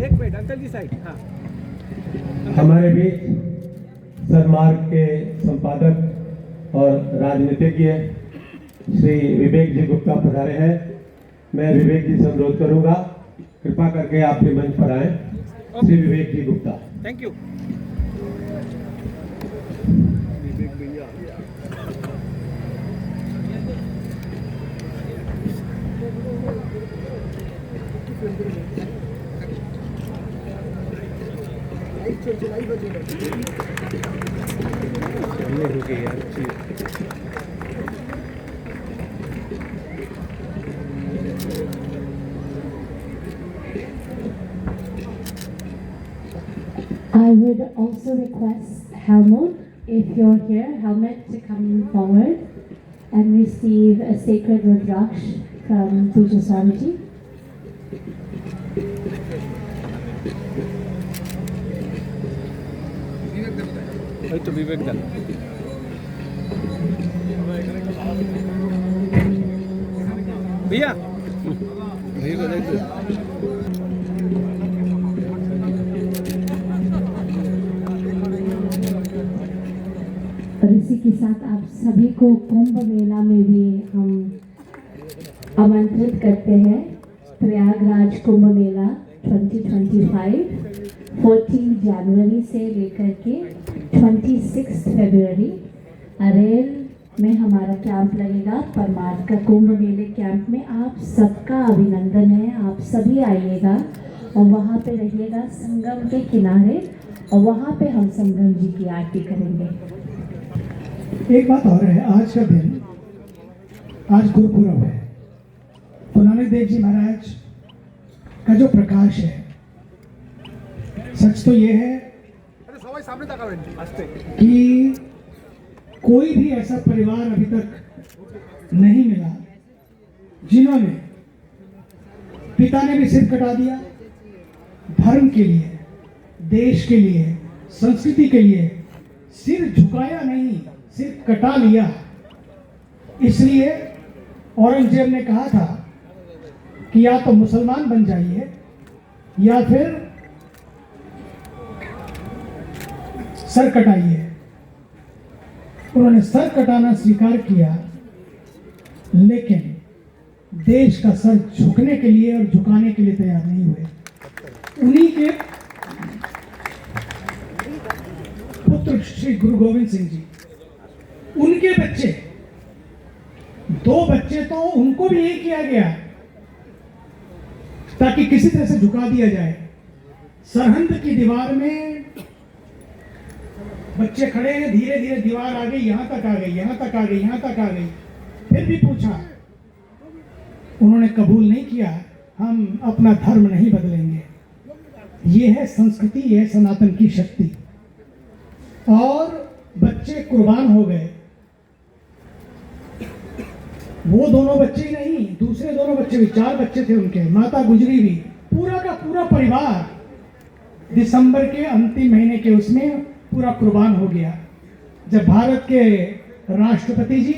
एक minute uncle जी side. हाँ हमारे बीच सन्मार्ग के संपादक और राजनीतिज्ञ श्री विवेक जी गुप्ता पधारे हैं। मैं विवेक जी से अनुरोध करूंगा कृपा करके आप भी मंच पर आए। श्री विवेक जी गुप्ता। Thank you. विवेक भैया I would also request Helmut, if you're here, Helmut to come forward and receive a sacred Rudraksh from Puja Swamiji. तो विवेक दल भैया और इसी के साथ आप सभी को कुंभ मेला में भी हम आमंत्रित करते हैं। प्रयागराज कुंभ मेला 2025 14 जनवरी से लेकर के 26 फरवरी अरेल में हमारा कैंप लगेगा। परमार्थ का कुंभ मेले कैंप में आप सबका अभिनंदन है। आप सभी आइएगा और वहाँ पे रहिएगा संगम के किनारे और वहाँ पे हम संगम जी की आरती करेंगे। एक बात और है, आज का दिन, आज गुरुपुरब है। तो नानक देव जी महाराज का जो प्रकाश है, सच तो ये है कि कोई भी ऐसा परिवार अभी तक नहीं मिला जिन्होंने, पिता ने भी सिर कटा दिया धर्म के लिए, देश के लिए, संस्कृति के लिए, सिर झुकाया नहीं, सिर कटा लिया। इसलिए औरंगजेब ने कहा था कि या तो मुसलमान बन जाइए या फिर सर कटाइए। उन्होंने सर कटाना स्वीकार किया, लेकिन देश का सर झुकने के लिए और झुकाने के लिए तैयार नहीं हुए। उन्हीं के पुत्र श्री गुरु गोविंद सिंह जी, उनके बच्चे, 2 बच्चे तो उनको भी यही किया गया ताकि किसी तरह से झुका दिया जाए। सरहंद की दीवार में बच्चे खड़े हैं, धीरे धीरे दीवार आ गई, यहां तक आ गई, यहां तक आ गई, यहां तक आ गई। फिर भी पूछा, उन्होंने कबूल नहीं किया, हम अपना धर्म नहीं बदलेंगे। ये है संस्कृति, ये है सनातन की शक्ति। और बच्चे कुर्बान हो गए। वो दोनों बच्चे ही नहीं, दूसरे दोनों बच्चे भी, 4 बच्चे थे उनके, माता गुजरी भी, पूरा का पूरा परिवार दिसंबर के अंतिम महीने के उसमें पूरा कुर्बान हो गया। जब भारत के राष्ट्रपति जी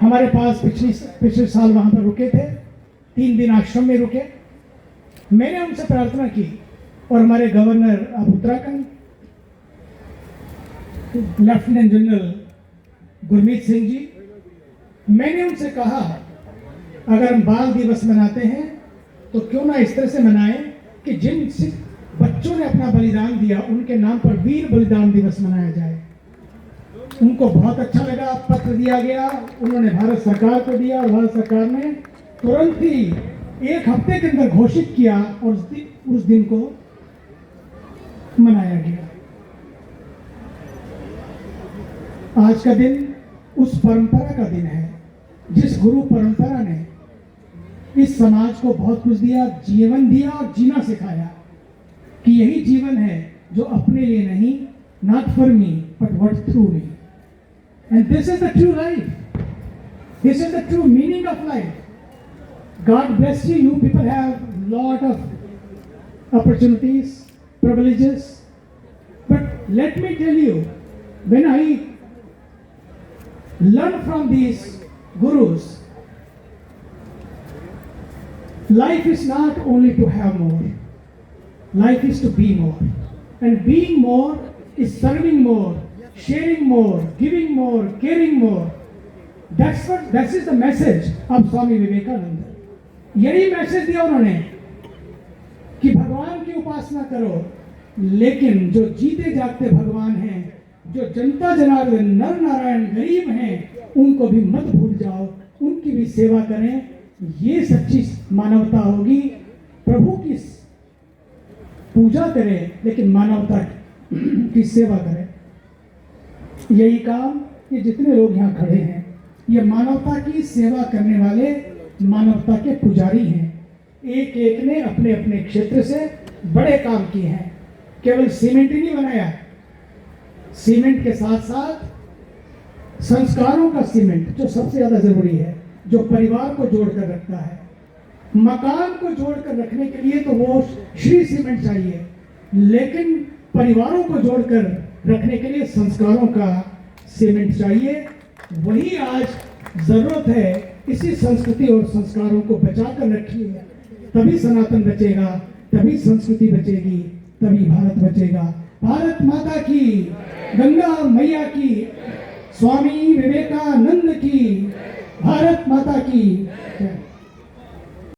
हमारे पास पिछले साल वहां पर रुके थे, 3 दिन आश्रम में रुके, मैंने उनसे प्रार्थना की, और हमारे governor of Uttarakhand lieutenant general Gurmeet Singh ji, मैंने उनसे कहा अगर हम बाल दिवस मनाते हैं तो क्यों ना इस तरह से मनाएं कि जिन बच्चों ने अपना बलिदान दिया उनके नाम पर वीर बलिदान दिवस मनाया जाए। उनको बहुत अच्छा लगा, पत्र दिया गया, उन्होंने भारत सरकार को दिया और भारत सरकार ने तुरंत ही 1 हफ्ते के अंदर घोषित किया और उस दिन को मनाया गया। आज का दिन उस परंपरा का दिन है जिस गुरु परंपरा ने इस समाज को बहुत कुछ दिया, जीवन दिया और जीना सिखाया कि यही जीवन है जो अपने लिए नहीं, not for me but what through me, and this is the true life, this is the true meaning of life. God bless you, you people have lot of opportunities, privileges, but let me tell you, when I learn from these gurus, life is not only to have more. Life is to be more. And being more is serving more, sharing more, giving more, caring more. That is the message of Swami Vivekananda. यही message दिया उन्होंने कि भगवान की उपासना करो, लेकिन जो जीते जागते भगवान हैं, जो जनता जनार्दन नर नारायण गरीब हैं, उनको भी मत भूल जाओ, उनकी भी सेवा करें। ये सच्ची मानवता होगी। प्रभु की पूजा करें लेकिन मानवता की सेवा करें। यही काम ये जितने लोग यहाँ खड़े हैं, ये मानवता की सेवा करने वाले मानवता के पुजारी हैं। एक एक ने अपने अपने क्षेत्र से बड़े काम किए हैं। केवल सीमेंट ही नहीं बनाया, सीमेंट के साथ साथ संस्कारों का सीमेंट जो सबसे ज्यादा जरूरी है, जो परिवार को जोड़कर रखता है। मकान को जोड़कर रखने के लिए तो वो श्री सीमेंट चाहिए, लेकिन परिवारों को जोड़कर रखने के लिए संस्कारों का सीमेंट चाहिए। वही आज जरूरत है। इसी संस्कृति और संस्कारों को बचा कर रखिए, तभी सनातन बचेगा, तभी संस्कृति बचेगी, तभी भारत बचेगा। भारत माता की, गंगा मैया की, स्वामी विवेकानंद की, भारत माता की।